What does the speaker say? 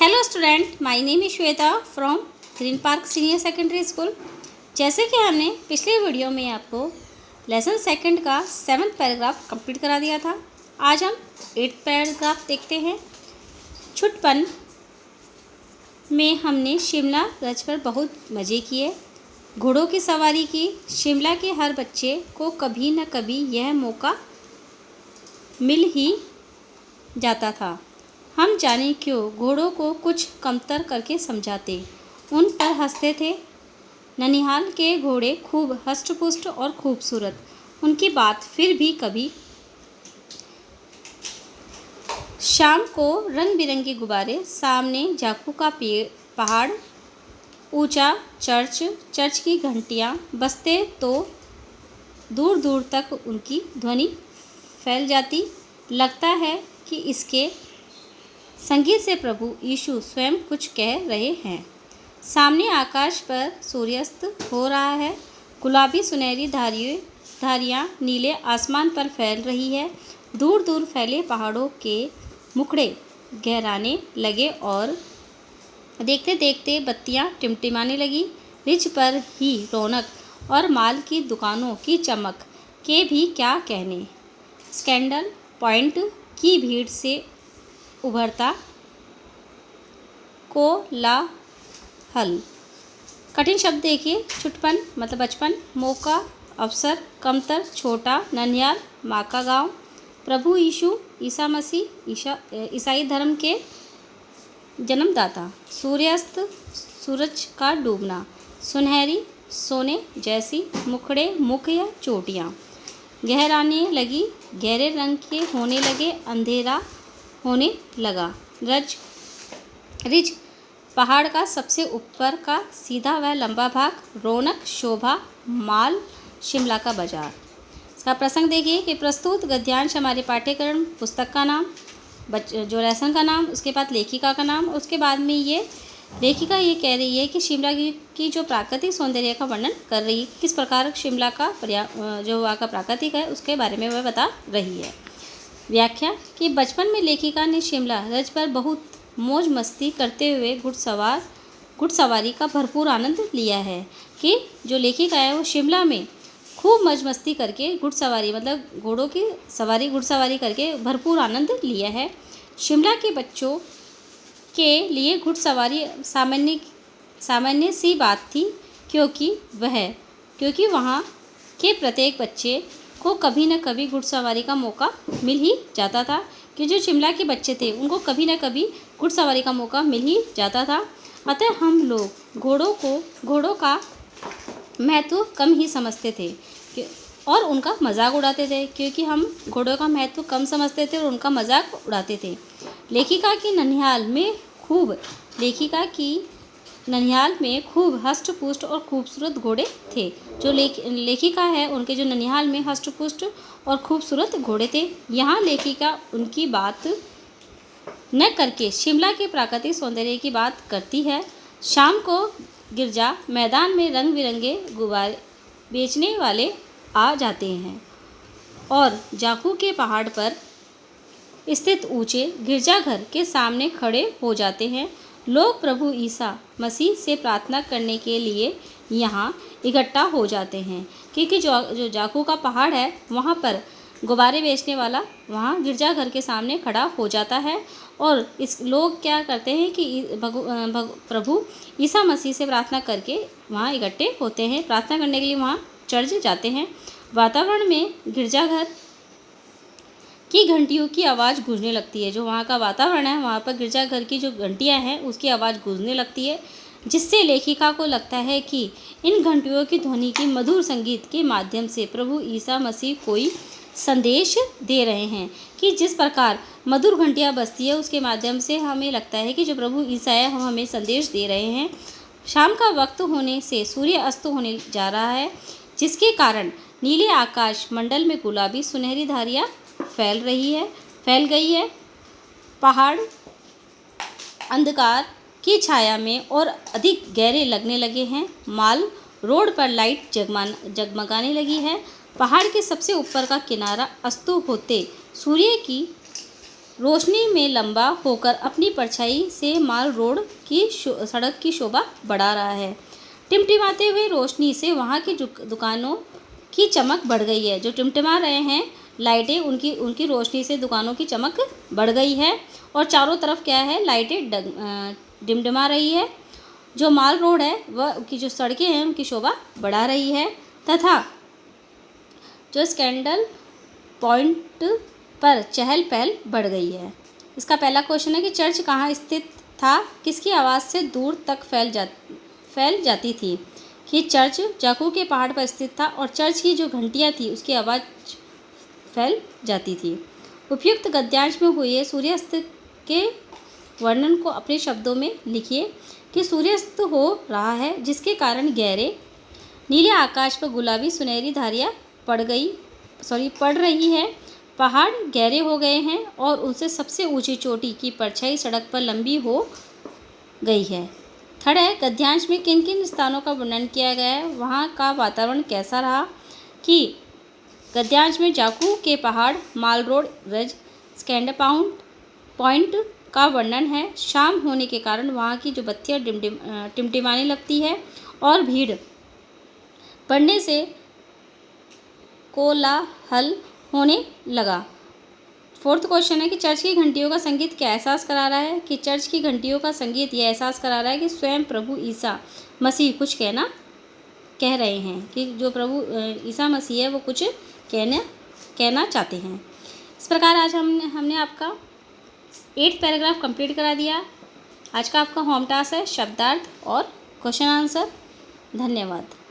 Hello student, my name is Shweta from green park senior secondary school. जैसे कि हमने पिछले वीडियो में आपको लेसन सेकंड का 7th पैराग्राफ कंप्लीट करा दिया था। आज हम 8th पैराग्राफ देखते हैं। छुटपन में हमने शिमला रज पर बहुत मज़े किए, घोड़ों की सवारी की। शिमला के हर बच्चे को कभी न कभी यह मौका मिल ही जाता था। हम जाने क्यों घोड़ों को कुछ कमतर करके समझाते, उन पर हंसते थे। ननिहाल के घोड़े खूब हष्ट-पुष्ट और खूबसूरत, उनकी बात फिर भी कभी। शाम को रंग बिरंगे गुब्बारे, सामने जाखू का पहाड़, ऊंचा चर्च की घंटियां बजते तो दूर दूर तक उनकी ध्वनि फैल जाती। लगता है कि इसके संगीत से प्रभु यीशु स्वयं कुछ कह रहे हैं। सामने आकाश पर सूर्यास्त हो रहा है, गुलाबी सुनहरी धारियाँ नीले आसमान पर फैल रही है। दूर दूर फैले पहाड़ों के मुखड़े गहराने लगे और देखते देखते बत्तियाँ टिमटिमाने लगी। रिज पर ही रौनक और माल की दुकानों की चमक के भी क्या कहने। स्कैंडल पॉइंट की भीड़ से उभरता कोलाहल। कठिन शब्द देखिए। छुटपन मतलब बचपन, मौका, अवसर, कमतर, छोटा, ननिहाल, माँ का गाँव, प्रभु यीशु ईसा मसीह ईसाई धर्म के जन्मदाता, सूर्यास्त, सूरज का डूबना, सुनहरी सोने जैसी मुखड़े, मुख या चोटियाँ गहराने लगी, गहरे रंग के होने लगे, अंधेरा होने लगा। रिज पहाड़ का सबसे ऊपर का सीधा व लंबा भाग, रौनक, शोभा, माल, शिमला का बाजार। इसका प्रसंग देखिए कि प्रस्तुत गद्यांश हमारे पाठ्यक्रम पुस्तक का नाम, जो लेसन का नाम, उसके बाद लेखिका का नाम, उसके बाद में ये लेखिका ये कह रही है कि शिमला की जो प्राकृतिक सौंदर्य का वर्णन कर रही है, किस प्रकार शिमला का जो वहाँ का प्राकृतिक है उसके बारे में वह बता रही है। व्याख्या कि बचपन में लेखिका ने शिमला रज पर बहुत मौज मस्ती करते हुए घुड़सवारी का भरपूर आनंद लिया है। कि जो लेखिका है वो शिमला में खूब मौज मस्ती करके घुड़सवारी मतलब घोड़ों की सवारी घुड़सवारी करके भरपूर आनंद लिया है। शिमला के बच्चों के लिए घुड़सवारी सामान्य सी बात थी, क्योंकि वहाँ के प्रत्येक बच्चे को कभी न कभी घुड़सवारी का मौका मिल ही जाता था। कि जो शिमला के बच्चे थे उनको कभी न कभी घुड़सवारी का मौका मिल ही जाता था। अतः हम लोग घोड़ों का महत्व कम ही समझते थे और उनका मजाक उड़ाते थे, क्योंकि हम घोड़ों का महत्व कम समझते थे और उनका मजाक उड़ाते थे। लेखिका की ननिहाल में खूब हष्ट पुष्ट और खूबसूरत घोड़े थे। जो लेखिका है उनके जो ननिहाल में हष्ट पुष्ट और खूबसूरत घोड़े थे। यहाँ लेखिका उनकी बात न करके शिमला के प्राकृतिक सौंदर्य की बात करती है। शाम को गिरजा मैदान में रंग बिरंगे गुब्बारे बेचने वाले आ जाते हैं और जाखू के पहाड़ पर स्थित ऊंचे गिरजाघर के सामने खड़े हो जाते हैं। लोग प्रभु ईसा मसीह से प्रार्थना करने के लिए यहाँ इकट्ठा हो जाते हैं, क्योंकि जो जाखू का पहाड़ है वहाँ पर गुब्बारे बेचने वाला वहाँ गिरजाघर के सामने खड़ा हो जाता है और इस लोग क्या करते हैं कि प्रभु ईसा मसीह से प्रार्थना करके वहाँ इकट्ठे होते हैं, प्रार्थना करने के लिए वहाँ चर्च जाते हैं। वातावरण में गिरजाघर की घंटियों की आवाज़ गूंजने लगती है। जो वहाँ का वातावरण है वहाँ पर गिरजाघर की जो घंटियाँ हैं उसकी आवाज़ गूंजने लगती है, जिससे लेखिका को लगता है कि इन घंटियों की ध्वनि की मधुर संगीत के माध्यम से प्रभु ईसा मसीह कोई संदेश दे रहे हैं। कि जिस प्रकार मधुर घंटियाँ बजती है उसके माध्यम से हमें लगता है कि जो प्रभु ईसा है वो हमें संदेश दे रहे हैं। शाम का वक्त होने से सूर्य अस्त होने जा रहा है, जिसके कारण नीले आकाश मंडल में गुलाबी सुनहरी धारियाँ फैल गई है। पहाड़ अंधकार की छाया में और अधिक गहरे लगने लगे हैं। माल रोड पर लाइट जगमगाने लगी है। पहाड़ के सबसे ऊपर का किनारा अस्त होते सूर्य की रोशनी में लंबा होकर अपनी परछाई से माल रोड की सड़क की शोभा बढ़ा रहा है। टिमटिमाते हुए रोशनी से वहाँ की दुकानों की चमक बढ़ गई है। जो टिमटिमा रहे हैं लाइटें, उनकी रोशनी से दुकानों की चमक बढ़ गई है और चारों तरफ क्या है, लाइटें डिमडिमा रही है। जो माल रोड है वह की जो सड़कें हैं उनकी शोभा बढ़ा रही है तथा जो स्कैंडल पॉइंट पर चहल पहल बढ़ गई है। इसका पहला क्वेश्चन है कि चर्च कहाँ स्थित था, किसकी आवाज़ से दूर तक फैल जाती थी। कि चर्च जाकू के पहाड़ पर स्थित था और चर्च की जो घंटियाँ थी उसकी आवाज़ फैल जाती थी। उपयुक्त गद्यांश में हुए सूर्यास्त के वर्णन को अपने शब्दों में लिखिए। कि सूर्यास्त हो रहा है जिसके कारण गहरे नीले आकाश पर गुलाबी सुनहरी धारियाँ पड़ रही है। पहाड़ गहरे हो गए हैं और उनसे सबसे ऊंची चोटी की परछाई सड़क पर लंबी हो गई है। थर्ड है, गद्यांश में किन किन स्थानों का वर्णन किया गया है, वहाँ का वातावरण कैसा रहा। कि गद्यांश में जाकू के पहाड़, माल रोड, रज, स्कैंडल पॉइंट का वर्णन है। शाम होने के कारण वहाँ की जो बत्तियाँ टिमटिमाने लगती है और भीड़ बढ़ने से कोलाहल होने लगा। फोर्थ क्वेश्चन है कि चर्च की घंटियों का संगीत क्या एहसास करा रहा है। कि चर्च की घंटियों का संगीत यह एहसास करा रहा है कि स्वयं प्रभु ईसा मसीह कुछ कह रहे हैं। कि जो प्रभु ईसा मसीह है वो कुछ कहना चाहते हैं। इस प्रकार आज हमने आपका 8th पैराग्राफ कंप्लीट करा दिया। आज का आपका होम टास्क है शब्दार्थ और क्वेश्चन आंसर। धन्यवाद।